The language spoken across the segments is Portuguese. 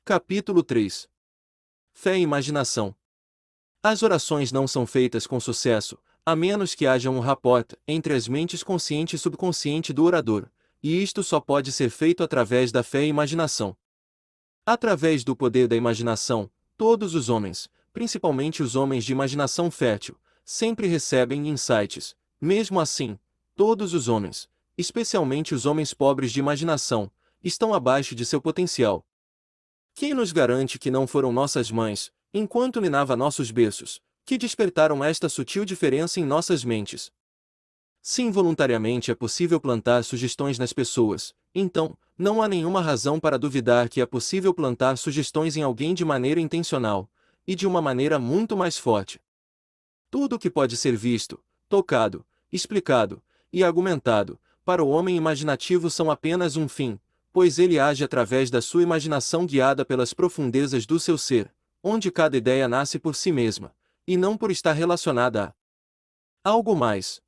Capítulo 3. Fé e imaginação. As orações não são feitas com sucesso, a menos que haja um rapport entre as mentes consciente e subconsciente do orador, e isto só pode ser feito através da fé e imaginação. Através do poder da imaginação, todos os homens, principalmente os homens de imaginação fértil, sempre recebem insights. Mesmo assim, todos os homens, especialmente os homens pobres de imaginação, estão abaixo de seu potencial. Quem nos garante que não foram nossas mães, enquanto ninava nossos berços, que despertaram esta sutil diferença em nossas mentes? Se involuntariamente é possível plantar sugestões nas pessoas, então, não há nenhuma razão para duvidar que é possível plantar sugestões em alguém de maneira intencional, e de uma maneira muito mais forte. Tudo o que pode ser visto, tocado, explicado e argumentado, para o homem imaginativo são apenas um fim, pois ele age através da sua imaginação guiada pelas profundezas do seu ser, onde cada ideia nasce por si mesma, e não por estar relacionada a algo mais.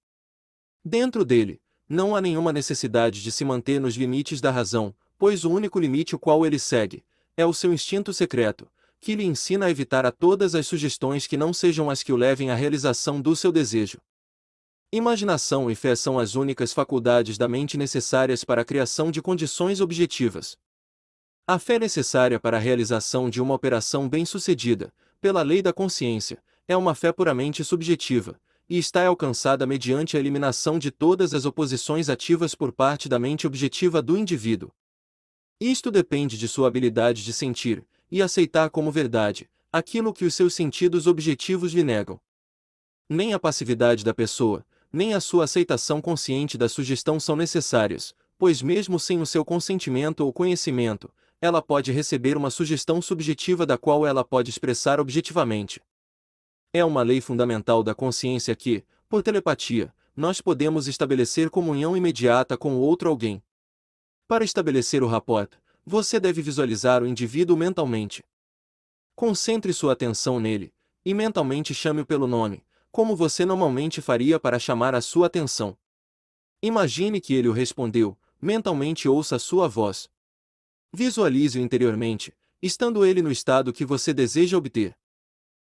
Dentro dele, não há nenhuma necessidade de se manter nos limites da razão, pois o único limite o qual ele segue é o seu instinto secreto, que lhe ensina a evitar a todas as sugestões que não sejam as que o levem à realização do seu desejo. Imaginação e fé são as únicas faculdades da mente necessárias para a criação de condições objetivas. A fé necessária para a realização de uma operação bem-sucedida, pela lei da consciência, é uma fé puramente subjetiva, e está alcançada mediante a eliminação de todas as oposições ativas por parte da mente objetiva do indivíduo. Isto depende de sua habilidade de sentir e aceitar como verdade aquilo que os seus sentidos objetivos lhe negam. Nem a passividade da pessoa, nem a sua aceitação consciente da sugestão são necessárias, pois mesmo sem o seu consentimento ou conhecimento, ela pode receber uma sugestão subjetiva da qual ela pode expressar objetivamente. É uma lei fundamental da consciência que, por telepatia, nós podemos estabelecer comunhão imediata com o outro alguém. Para estabelecer o rapport, você deve visualizar o indivíduo mentalmente. Concentre sua atenção nele, e mentalmente chame-o pelo nome, como você normalmente faria para chamar a sua atenção. Imagine que ele o respondeu, mentalmente ouça a sua voz. Visualize-o interiormente, estando ele no estado que você deseja obter.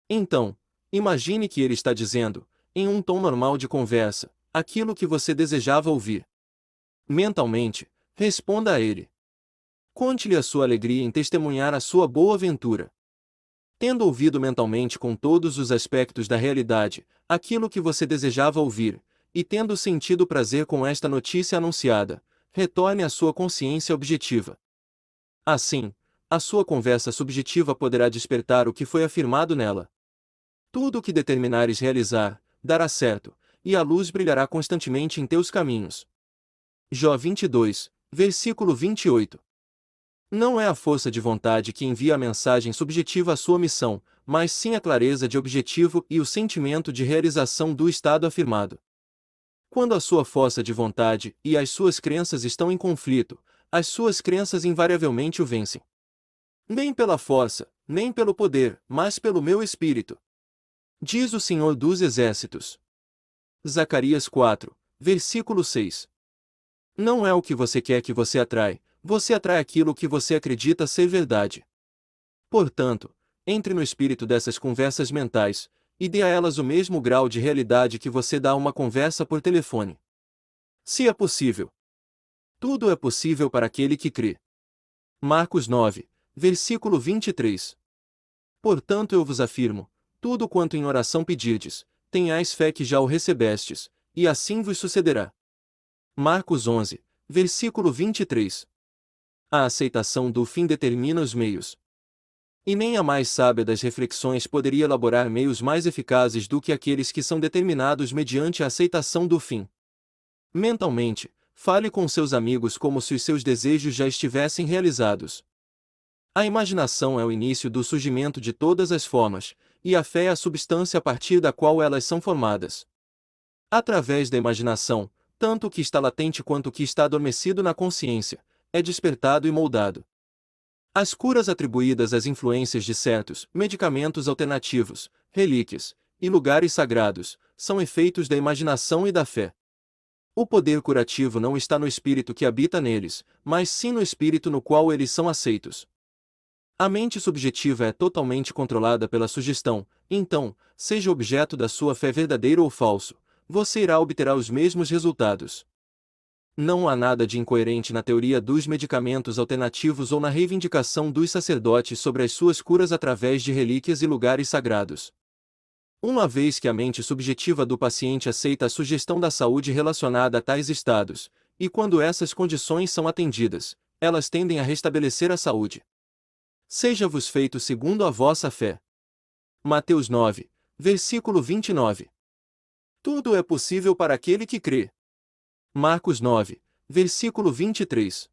Então, imagine que ele está dizendo, em um tom normal de conversa, aquilo que você desejava ouvir. Mentalmente, responda a ele. Conte-lhe a sua alegria em testemunhar a sua boa ventura. Tendo ouvido mentalmente com todos os aspectos da realidade, aquilo que você desejava ouvir, e tendo sentido prazer com esta notícia anunciada, retorne à sua consciência objetiva. Assim, a sua conversa subjetiva poderá despertar o que foi afirmado nela. Tudo o que determinares realizar, dará certo, e a luz brilhará constantemente em teus caminhos. Jó 22, versículo 28. Não é a força de vontade que envia a mensagem subjetiva à sua missão, mas sim a clareza de objetivo e o sentimento de realização do estado afirmado. Quando a sua força de vontade e as suas crenças estão em conflito, as suas crenças invariavelmente o vencem. Nem pela força, nem pelo poder, mas pelo meu espírito, diz o Senhor dos Exércitos. Zacarias 4, versículo 6. Não é o que você quer que você atrai aquilo que você acredita ser verdade. Portanto, entre no espírito dessas conversas mentais, e dê a elas o mesmo grau de realidade que você dá a uma conversa por telefone. Se é possível. Tudo é possível para aquele que crê. Marcos 9, versículo 23. Portanto eu vos afirmo, tudo quanto em oração pedirdes, tenhais fé que já o recebestes, e assim vos sucederá. Marcos 11, versículo 23. A aceitação do fim determina os meios. E nem a mais sábia das reflexões poderia elaborar meios mais eficazes do que aqueles que são determinados mediante a aceitação do fim. Mentalmente, fale com seus amigos como se os seus desejos já estivessem realizados. A imaginação é o início do surgimento de todas as formas, e a fé é a substância a partir da qual elas são formadas. Através da imaginação, tanto o que está latente quanto o que está adormecido na consciência, é despertado e moldado. As curas atribuídas às influências de certos medicamentos alternativos, relíquias e lugares sagrados, são efeitos da imaginação e da fé. O poder curativo não está no espírito que habita neles, mas sim no espírito no qual eles são aceitos. A mente subjetiva é totalmente controlada pela sugestão, então, seja objeto da sua fé verdadeiro ou falso, você irá obter os mesmos resultados. Não há nada de incoerente na teoria dos medicamentos alternativos ou na reivindicação dos sacerdotes sobre as suas curas através de relíquias e lugares sagrados. Uma vez que a mente subjetiva do paciente aceita a sugestão da saúde relacionada a tais estados, e quando essas condições são atendidas, elas tendem a restabelecer a saúde. Seja-vos feito segundo a vossa fé. Mateus 9, versículo 29. Tudo é possível para aquele que crê. Marcos 9, versículo 23.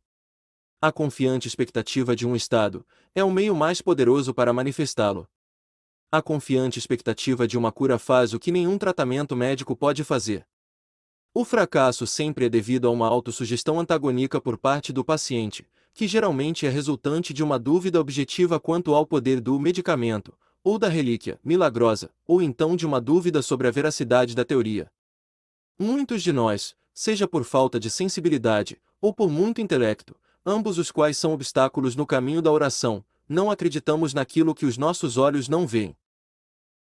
A confiante expectativa de um estado é o meio mais poderoso para manifestá-lo. A confiante expectativa de uma cura faz o que nenhum tratamento médico pode fazer. O fracasso sempre é devido a uma autossugestão antagônica por parte do paciente, que geralmente é resultante de uma dúvida objetiva quanto ao poder do medicamento, ou da relíquia milagrosa, ou então de uma dúvida sobre a veracidade da teoria. Muitos de nós, seja por falta de sensibilidade, ou por muito intelecto, ambos os quais são obstáculos no caminho da oração, não acreditamos naquilo que os nossos olhos não veem.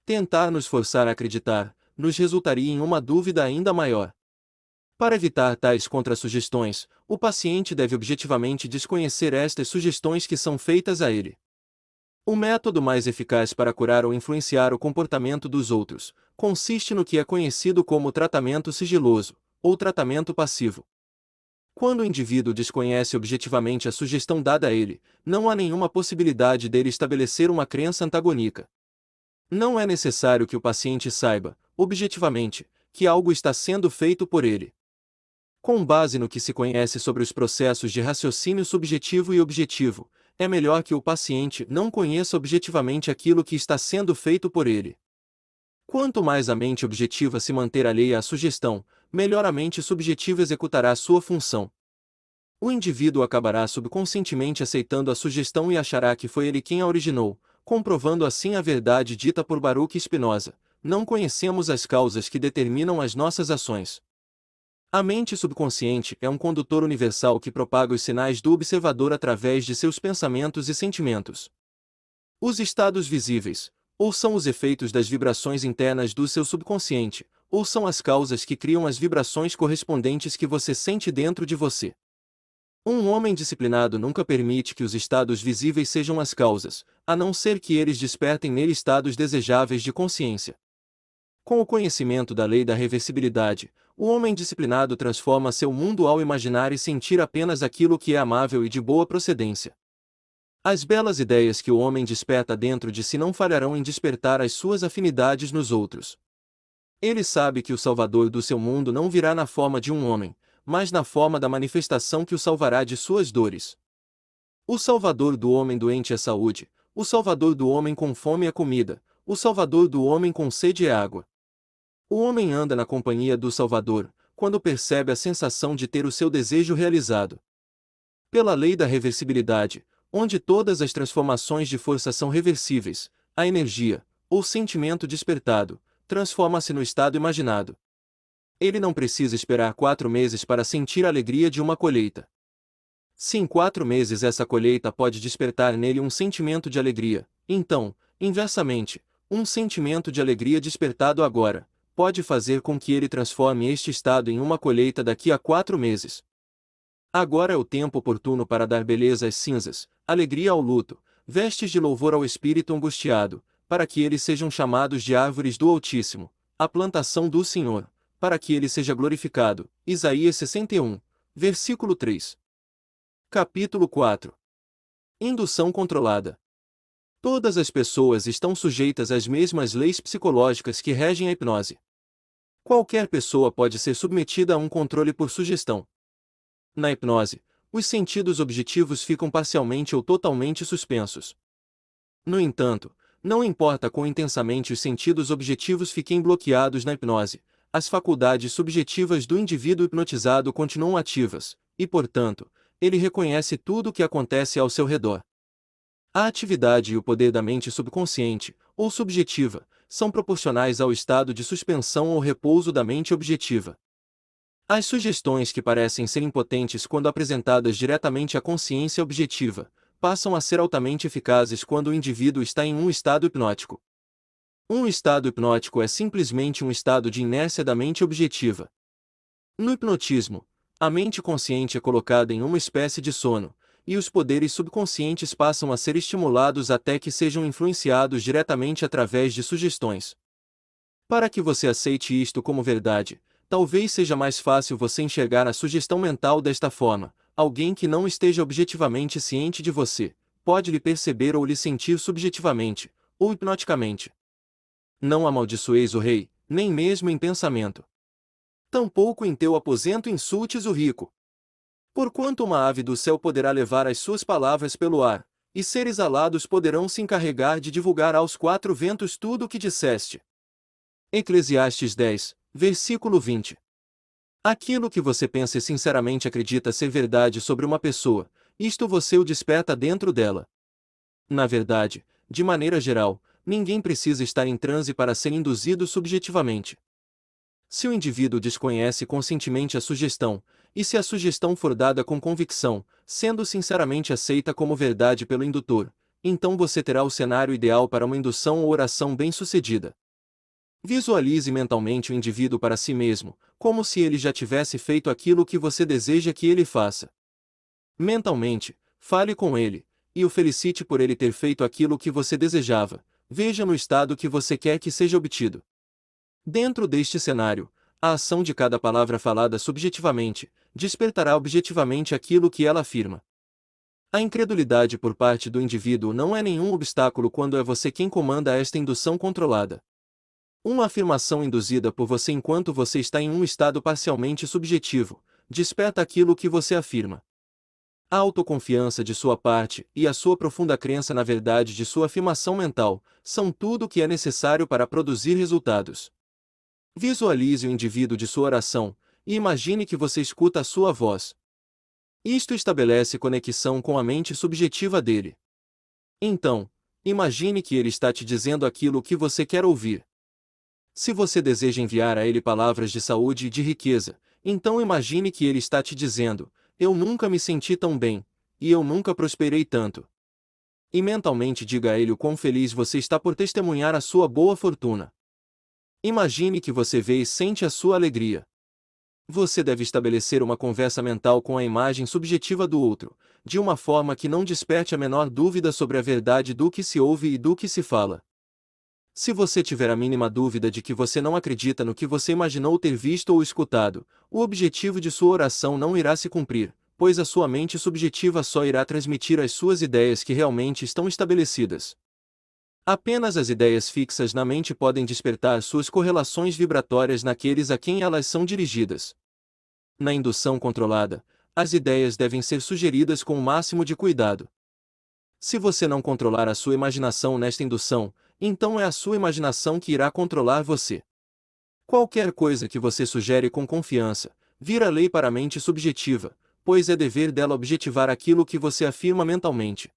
Tentar nos forçar a acreditar, nos resultaria em uma dúvida ainda maior. Para evitar tais contrassugestões, o paciente deve objetivamente desconhecer estas sugestões que são feitas a ele. O método mais eficaz para curar ou influenciar o comportamento dos outros consiste no que é conhecido como tratamento sigiloso, ou tratamento passivo. Quando o indivíduo desconhece objetivamente a sugestão dada a ele, não há nenhuma possibilidade dele estabelecer uma crença antagônica. Não é necessário que o paciente saiba, objetivamente, que algo está sendo feito por ele. Com base no que se conhece sobre os processos de raciocínio subjetivo e objetivo, é melhor que o paciente não conheça objetivamente aquilo que está sendo feito por ele. Quanto mais a mente objetiva se manter alheia à sugestão, melhor a mente subjetiva executará sua função. O indivíduo acabará subconscientemente aceitando a sugestão e achará que foi ele quem a originou, comprovando assim a verdade dita por Baruch Spinoza: não conhecemos as causas que determinam as nossas ações. A mente subconsciente é um condutor universal que propaga os sinais do observador através de seus pensamentos e sentimentos. Os estados visíveis, ou são os efeitos das vibrações internas do seu subconsciente, ou são as causas que criam as vibrações correspondentes que você sente dentro de você. Um homem disciplinado nunca permite que os estados visíveis sejam as causas, a não ser que eles despertem nele estados desejáveis de consciência. Com o conhecimento da lei da reversibilidade, o homem disciplinado transforma seu mundo ao imaginar e sentir apenas aquilo que é amável e de boa procedência. As belas ideias que o homem desperta dentro de si não falharão em despertar as suas afinidades nos outros. Ele sabe que o Salvador do seu mundo não virá na forma de um homem, mas na forma da manifestação que o salvará de suas dores. O Salvador do homem doente é saúde, o Salvador do homem com fome é comida, o Salvador do homem com sede é água. O homem anda na companhia do Salvador, quando percebe a sensação de ter o seu desejo realizado. Pela lei da reversibilidade, onde todas as transformações de força são reversíveis, a energia, ou sentimento despertado, transforma-se no estado imaginado. Ele não precisa esperar 4 meses para sentir a alegria de uma colheita. Se em 4 meses essa colheita pode despertar nele um sentimento de alegria, então, inversamente, um sentimento de alegria despertado agora pode fazer com que ele transforme este estado em uma colheita daqui a 4 meses. Agora é o tempo oportuno para dar beleza às cinzas, alegria ao luto, vestes de louvor ao espírito angustiado, para que eles sejam chamados de árvores do Altíssimo, a plantação do Senhor, para que ele seja glorificado. Isaías 61, versículo 3. Capítulo 4. Indução controlada. Todas as pessoas estão sujeitas às mesmas leis psicológicas que regem a hipnose. Qualquer pessoa pode ser submetida a um controle por sugestão. Na hipnose, os sentidos objetivos ficam parcialmente ou totalmente suspensos. No entanto, não importa quão intensamente os sentidos objetivos fiquem bloqueados na hipnose, as faculdades subjetivas do indivíduo hipnotizado continuam ativas, e, portanto, ele reconhece tudo o que acontece ao seu redor. A atividade e o poder da mente subconsciente, ou subjetiva, são proporcionais ao estado de suspensão ou repouso da mente objetiva. As sugestões que parecem ser impotentes quando apresentadas diretamente à consciência objetiva, passam a ser altamente eficazes quando o indivíduo está em um estado hipnótico. Um estado hipnótico é simplesmente um estado de inércia da mente objetiva. No hipnotismo, a mente consciente é colocada em uma espécie de sono, e os poderes subconscientes passam a ser estimulados até que sejam influenciados diretamente através de sugestões. Para que você aceite isto como verdade, talvez seja mais fácil você enxergar a sugestão mental desta forma: alguém que não esteja objetivamente ciente de você, pode lhe perceber ou lhe sentir subjetivamente, ou hipnoticamente. Não amaldiçoeis o rei, nem mesmo em pensamento. Tampouco em teu aposento insultes o rico. Porquanto uma ave do céu poderá levar as suas palavras pelo ar, e seres alados poderão se encarregar de divulgar aos quatro ventos tudo o que disseste. Eclesiastes 10, versículo 20. Aquilo que você pensa e sinceramente acredita ser verdade sobre uma pessoa, isto você o desperta dentro dela. Na verdade, de maneira geral, ninguém precisa estar em transe para ser induzido subjetivamente. Se o indivíduo desconhece conscientemente a sugestão, e se a sugestão for dada com convicção, sendo sinceramente aceita como verdade pelo indutor, então você terá o cenário ideal para uma indução ou oração bem-sucedida. Visualize mentalmente o indivíduo para si mesmo, como se ele já tivesse feito aquilo que você deseja que ele faça. Mentalmente, fale com ele, e o felicite por ele ter feito aquilo que você desejava, veja no estado que você quer que seja obtido. Dentro deste cenário, a ação de cada palavra falada subjetivamente, despertará objetivamente aquilo que ela afirma. A incredulidade por parte do indivíduo não é nenhum obstáculo quando é você quem comanda esta indução controlada. Uma afirmação induzida por você enquanto você está em um estado parcialmente subjetivo, desperta aquilo que você afirma. A autoconfiança de sua parte e a sua profunda crença na verdade de sua afirmação mental são tudo o que é necessário para produzir resultados. Visualize o indivíduo de sua oração, e imagine que você escuta a sua voz. Isto estabelece conexão com a mente subjetiva dele. Então, imagine que ele está te dizendo aquilo que você quer ouvir. Se você deseja enviar a ele palavras de saúde e de riqueza, então imagine que ele está te dizendo: eu nunca me senti tão bem, e eu nunca prosperei tanto. E mentalmente diga a ele o quão feliz você está por testemunhar a sua boa fortuna. Imagine que você vê e sente a sua alegria. Você deve estabelecer uma conversa mental com a imagem subjetiva do outro, de uma forma que não desperte a menor dúvida sobre a verdade do que se ouve e do que se fala. Se você tiver a mínima dúvida de que você não acredita no que você imaginou ter visto ou escutado, o objetivo de sua oração não irá se cumprir, pois a sua mente subjetiva só irá transmitir as suas ideias que realmente estão estabelecidas. Apenas as ideias fixas na mente podem despertar suas correlações vibratórias naqueles a quem elas são dirigidas. Na indução controlada, as ideias devem ser sugeridas com o máximo de cuidado. Se você não controlar a sua imaginação nesta indução, então é a sua imaginação que irá controlar você. Qualquer coisa que você sugere com confiança, vira lei para a mente subjetiva, pois é dever dela objetivar aquilo que você afirma mentalmente.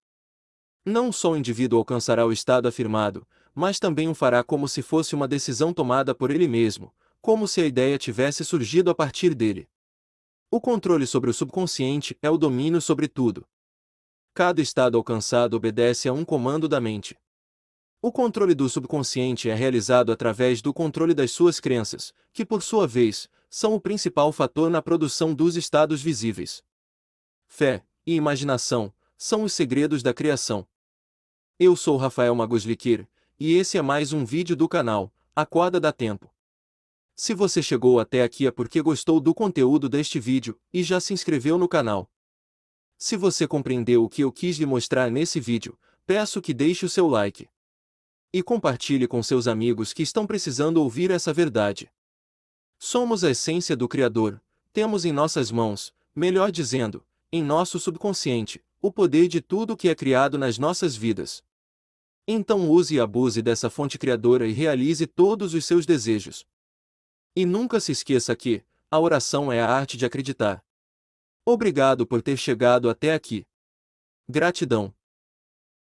Não só o indivíduo alcançará o estado afirmado, mas também o fará como se fosse uma decisão tomada por ele mesmo, como se a ideia tivesse surgido a partir dele. O controle sobre o subconsciente é o domínio sobre tudo. Cada estado alcançado obedece a um comando da mente. O controle do subconsciente é realizado através do controle das suas crenças, que por sua vez, são o principal fator na produção dos estados visíveis. Fé e imaginação são os segredos da criação. Eu sou Rafael Magosliquer, e esse é mais um vídeo do canal Acorda Dá Tempo. Se você chegou até aqui é porque gostou do conteúdo deste vídeo e já se inscreveu no canal. Se você compreendeu o que eu quis lhe mostrar nesse vídeo, peço que deixe o seu like. E compartilhe com seus amigos que estão precisando ouvir essa verdade. Somos a essência do Criador, temos em nossas mãos, melhor dizendo, em nosso subconsciente, o poder de tudo que é criado nas nossas vidas. Então use e abuse dessa fonte criadora e realize todos os seus desejos. E nunca se esqueça que a oração é a arte de acreditar. Obrigado por ter chegado até aqui. Gratidão.